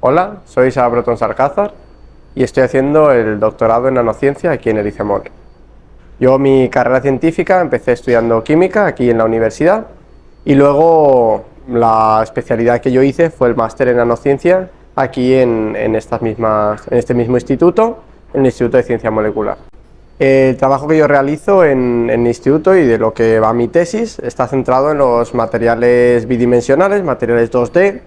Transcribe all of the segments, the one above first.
Hola, soy Sara Brotons Alcázar y estoy haciendo el doctorado en nanociencia aquí en el ICEMOL. Yo mi carrera científica empecé estudiando química aquí en la universidad y luego la especialidad que yo hice fue el máster en nanociencia aquí en este mismo instituto, en el Instituto de Ciencia Molecular. El trabajo que yo realizo en el instituto y de lo que va mi tesis está centrado en los materiales bidimensionales, materiales 2D,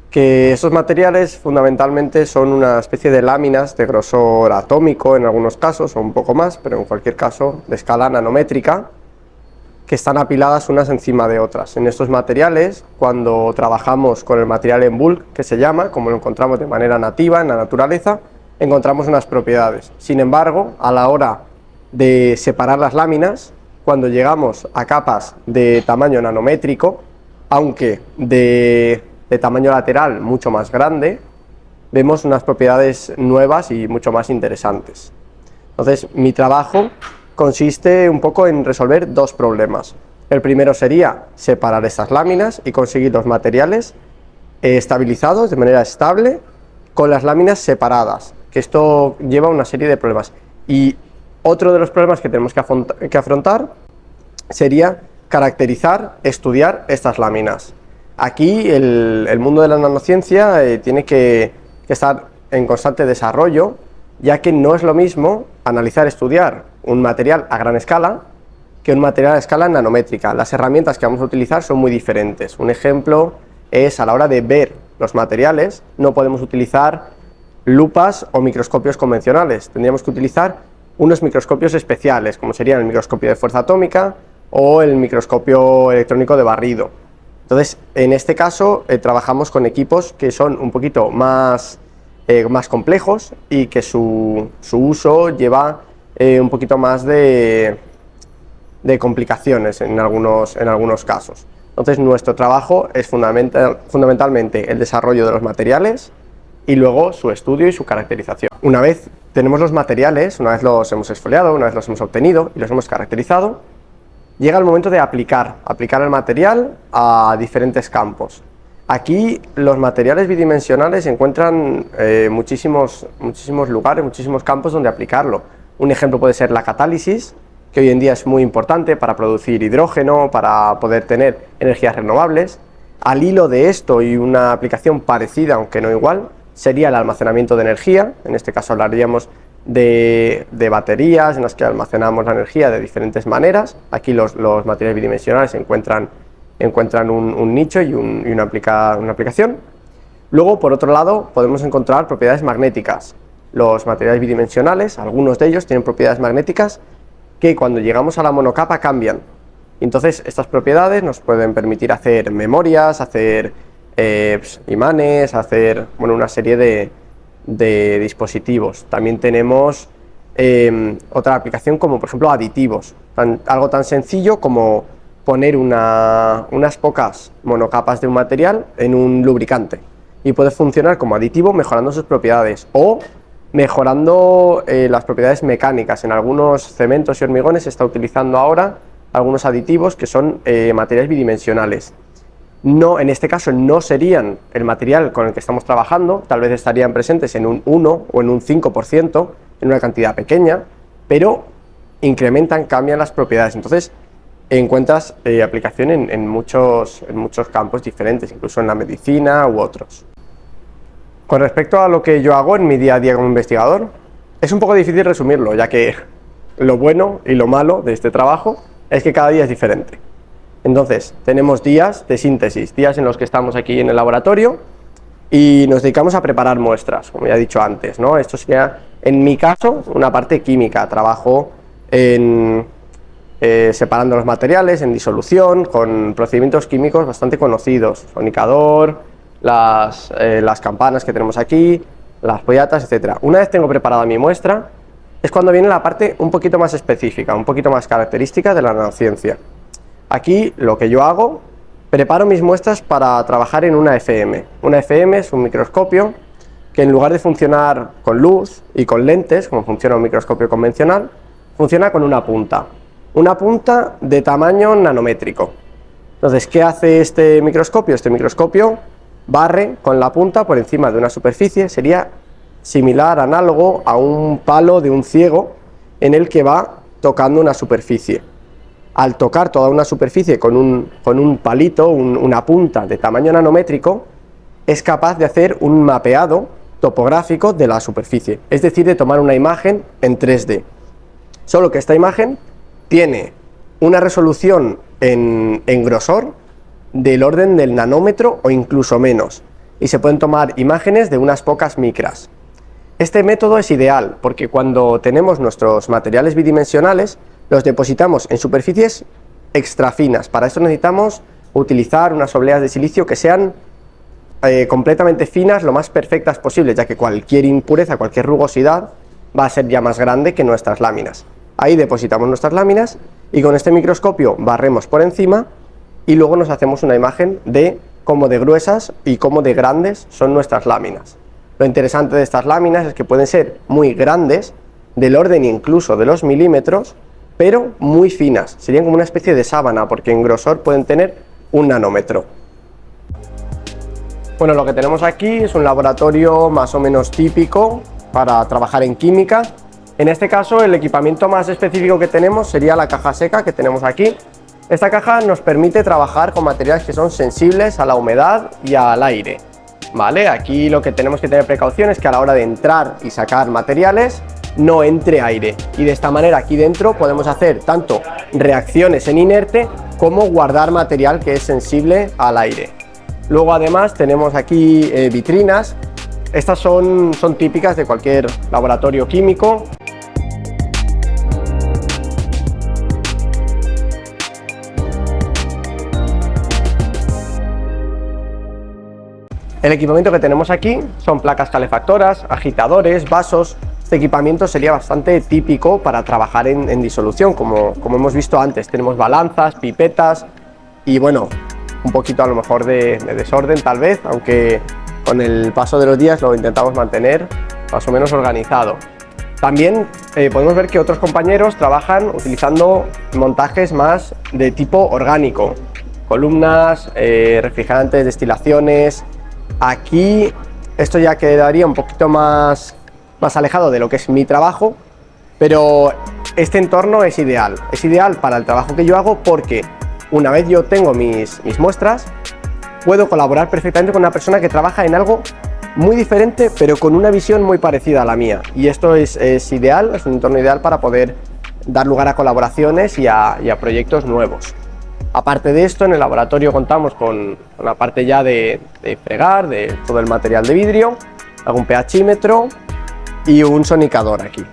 que esos materiales fundamentalmente son una especie de láminas de grosor atómico en algunos casos, o un poco más, pero en cualquier caso de escala nanométrica, que están apiladas unas encima de otras. En estos materiales, cuando trabajamos con el material en bulk, que se llama, como lo encontramos de manera nativa en la naturaleza, encontramos unas propiedades. Sin embargo, a la hora de separar las láminas, cuando llegamos a capas de tamaño nanométrico, aunque de tamaño lateral mucho más grande, vemos unas propiedades nuevas y mucho más interesantes. Entonces, mi trabajo consiste un poco en resolver dos problemas. El primero sería separar estas láminas y conseguir los materiales estabilizados de manera estable con las láminas separadas, que esto lleva una serie de problemas. Y otro de los problemas que tenemos que afrontar sería caracterizar, estudiar estas láminas. Aquí el mundo de la nanociencia tiene que estar en constante desarrollo, ya que no es lo mismo analizar, estudiar un material a gran escala que un material a escala nanométrica. Las herramientas que vamos a utilizar son muy diferentes. Un ejemplo es a la hora de ver los materiales, no podemos utilizar lupas o microscopios convencionales, tendríamos que utilizar unos microscopios especiales, como serían el microscopio de fuerza atómica o el microscopio electrónico de barrido. Entonces, en este caso, trabajamos con equipos que son un poquito más complejos y que su uso lleva un poquito más de complicaciones en algunos casos. Entonces, nuestro trabajo es fundamentalmente el desarrollo de los materiales y luego su estudio y su caracterización. Una vez tenemos los materiales, una vez los hemos exfoliado, una vez los hemos obtenido y los hemos caracterizado, llega el momento de aplicar el material a diferentes campos. Aquí los materiales bidimensionales encuentran muchísimos lugares, muchísimos campos donde aplicarlo. Un ejemplo puede ser la catálisis, que hoy en día es muy importante para producir hidrógeno, para poder tener energías renovables. Al hilo de esto y una aplicación parecida, aunque no igual, sería el almacenamiento de energía. En este caso hablaríamos de baterías en las que almacenamos la energía de diferentes maneras. Aquí los materiales bidimensionales encuentran un nicho y una aplicación. Luego, por otro lado, podemos encontrar propiedades magnéticas. Los materiales bidimensionales, algunos de ellos tienen propiedades magnéticas que cuando llegamos a la monocapa cambian. Entonces, estas propiedades nos pueden permitir hacer memorias, hacer imanes, hacer una serie de dispositivos. También tenemos otra aplicación como por ejemplo aditivos, algo tan sencillo como poner unas pocas monocapas de un material en un lubricante y puede funcionar como aditivo mejorando sus propiedades o mejorando las propiedades mecánicas. En algunos cementos y hormigones se está utilizando ahora algunos aditivos que son materiales bidimensionales. No, en este caso no serían el material con el que estamos trabajando, tal vez estarían presentes en un 1 o en un 5%, en una cantidad pequeña, pero cambian las propiedades. Entonces encuentras aplicación en muchos campos diferentes, incluso en la medicina u otros. Con respecto a lo que yo hago en mi día a día como investigador, es un poco difícil resumirlo, ya que lo bueno y lo malo de este trabajo es que cada día es diferente. Entonces, tenemos días de síntesis, días en los que estamos aquí en el laboratorio y nos dedicamos a preparar muestras, como ya he dicho antes, ¿no? Esto sería, en mi caso, una parte química. Trabajo separando los materiales en disolución, con procedimientos químicos bastante conocidos, sonicador, las campanas que tenemos aquí, las pollatas, etc. Una vez tengo preparada mi muestra, es cuando viene la parte un poquito más específica, un poquito más característica de la nanociencia. Aquí lo que yo hago, preparo mis muestras para trabajar en una FM. Una FM es un microscopio que en lugar de funcionar con luz y con lentes, como funciona un microscopio convencional, funciona con una punta de tamaño nanométrico. Entonces, ¿qué hace este microscopio? Este microscopio barre con la punta por encima de una superficie. Sería similar, análogo a un palo de un ciego en el que va tocando una superficie. Al tocar toda una superficie con un palito, una punta de tamaño nanométrico, es capaz de hacer un mapeado topográfico de la superficie, es decir, de tomar una imagen en 3D. Solo que esta imagen tiene una resolución en grosor del orden del nanómetro o incluso menos, y se pueden tomar imágenes de unas pocas micras. Este método es ideal porque cuando tenemos nuestros materiales bidimensionales los depositamos en superficies extra finas. Para esto necesitamos utilizar unas obleas de silicio que sean completamente finas, lo más perfectas posible, ya que cualquier impureza, cualquier rugosidad va a ser ya más grande que nuestras láminas. Ahí depositamos nuestras láminas y con este microscopio barremos por encima y luego nos hacemos una imagen de cómo de gruesas y cómo de grandes son nuestras láminas. Lo interesante de estas láminas es que pueden ser muy grandes, del orden incluso de los milímetros, pero muy finas. Serían como una especie de sábana, porque en grosor pueden tener 1 nanómetro. Bueno, lo que tenemos aquí es un laboratorio más o menos típico para trabajar en química. En este caso, el equipamiento más específico que tenemos sería la caja seca que tenemos aquí. Esta caja nos permite trabajar con materiales que son sensibles a la humedad y al aire. ¿Vale? Aquí lo que tenemos que tener precaución es que a la hora de entrar y sacar materiales no entre aire, y de esta manera aquí dentro podemos hacer tanto reacciones en inerte como guardar material que es sensible al aire. Luego además tenemos aquí vitrinas. Estas son típicas de cualquier laboratorio químico. El equipamiento que tenemos aquí son placas calefactoras, agitadores, vasos. Este equipamiento sería bastante típico para trabajar en disolución, como hemos visto antes. Tenemos balanzas, pipetas y bueno, un poquito a lo mejor de desorden tal vez, aunque con el paso de los días lo intentamos mantener más o menos organizado. También podemos ver que otros compañeros trabajan utilizando montajes más de tipo orgánico, columnas, refrigerantes, destilaciones. Aquí esto ya quedaría un poquito más alejado de lo que es mi trabajo, pero este entorno es ideal para el trabajo que yo hago, porque una vez yo tengo mis muestras, puedo colaborar perfectamente con una persona que trabaja en algo muy diferente, pero con una visión muy parecida a la mía, y esto es ideal, es un entorno ideal para poder dar lugar a colaboraciones y a proyectos nuevos. Aparte de esto, en el laboratorio contamos con la parte ya de fregar, de todo el material de vidrio, algún pHímetro y un sonicador aquí.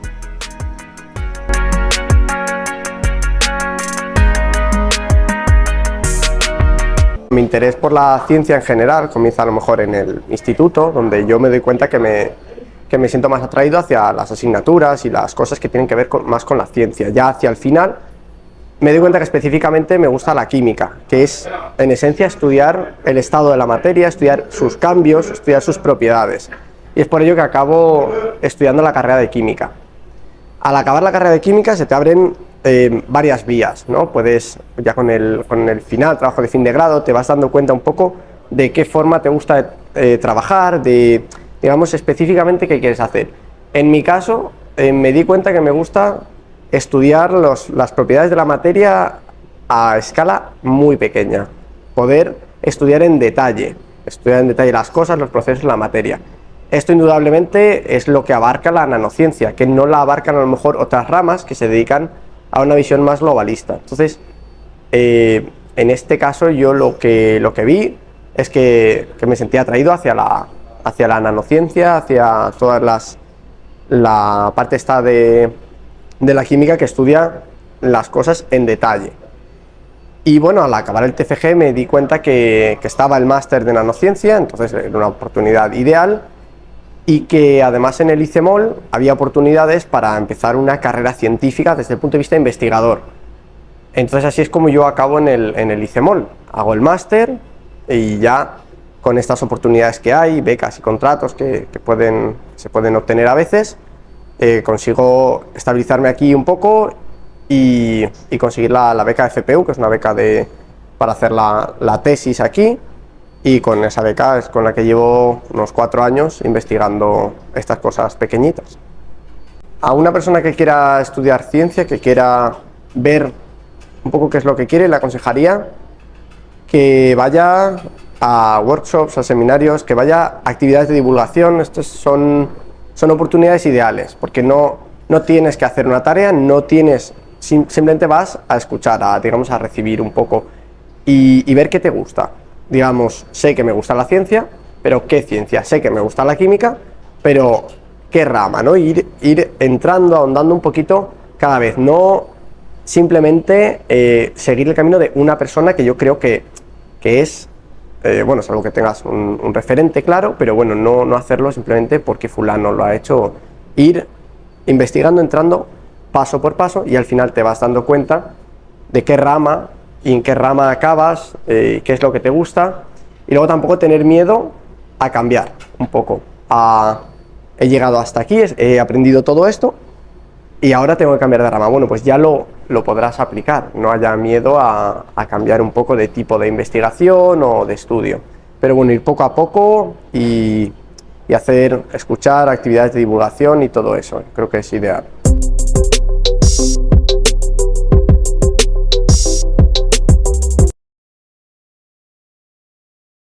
Mi interés por la ciencia en general comienza a lo mejor en el instituto, donde yo me doy cuenta que me siento más atraído hacia las asignaturas y las cosas que tienen que ver más con la ciencia. Ya hacia el final me doy cuenta que específicamente me gusta la química, que es en esencia estudiar el estado de la materia, estudiar sus cambios, estudiar sus propiedades. Y es por ello que acabo estudiando la carrera de química. Al acabar la carrera de química se te abren varias vías, ¿no? Puedes, ya con el final, trabajo de fin de grado, te vas dando cuenta un poco de qué forma te gusta trabajar, de, digamos, específicamente qué quieres hacer. En mi caso, me di cuenta que me gusta estudiar las propiedades de la materia a escala muy pequeña, poder estudiar en detalle las cosas, los procesos, la materia. Esto indudablemente es lo que abarca la nanociencia, que no la abarcan a lo mejor otras ramas que se dedican a una visión más globalista. Entonces, en este caso yo lo que vi es que me sentía atraído hacia la nanociencia, hacia la parte esta de la química que estudia las cosas en detalle. Y bueno, al acabar el TFG me di cuenta que estaba el máster de nanociencia, entonces era una oportunidad ideal, y que además en el ICEMOL había oportunidades para empezar una carrera científica desde el punto de vista investigador. Entonces así es como yo acabo en el ICEMOL, hago el máster y ya con estas oportunidades que hay, becas y contratos que se pueden obtener a veces, consigo estabilizarme aquí un poco y conseguir la beca FPU, que es una beca para hacer la tesis aquí, y con esa beca es con la que llevo unos 4 años investigando estas cosas pequeñitas. A una persona que quiera estudiar ciencia, que quiera ver un poco qué es lo que quiere, le aconsejaría que vaya a workshops, a seminarios, que vaya a actividades de divulgación. Estos son oportunidades ideales, porque no tienes que hacer una tarea, simplemente vas a escuchar, a recibir un poco y ver qué te gusta. Digamos, sé que me gusta la ciencia, pero ¿qué ciencia? Sé que me gusta la química, pero ¿qué rama? ¿No? Ir entrando, ahondando un poquito cada vez, no simplemente seguir el camino de una persona que yo creo que es, bueno, es algo que tengas un referente claro, pero bueno, no hacerlo simplemente porque fulano lo ha hecho. Ir investigando, entrando paso por paso, y al final te vas dando cuenta de qué rama y en qué rama acabas, qué es lo que te gusta, y luego tampoco tener miedo a cambiar un poco. He llegado hasta aquí, he aprendido todo esto y ahora tengo que cambiar de rama. Bueno, pues ya lo podrás aplicar, no haya miedo a cambiar un poco de tipo de investigación o de estudio. Pero bueno, ir poco a poco y escuchar actividades de divulgación y todo eso, creo que es ideal.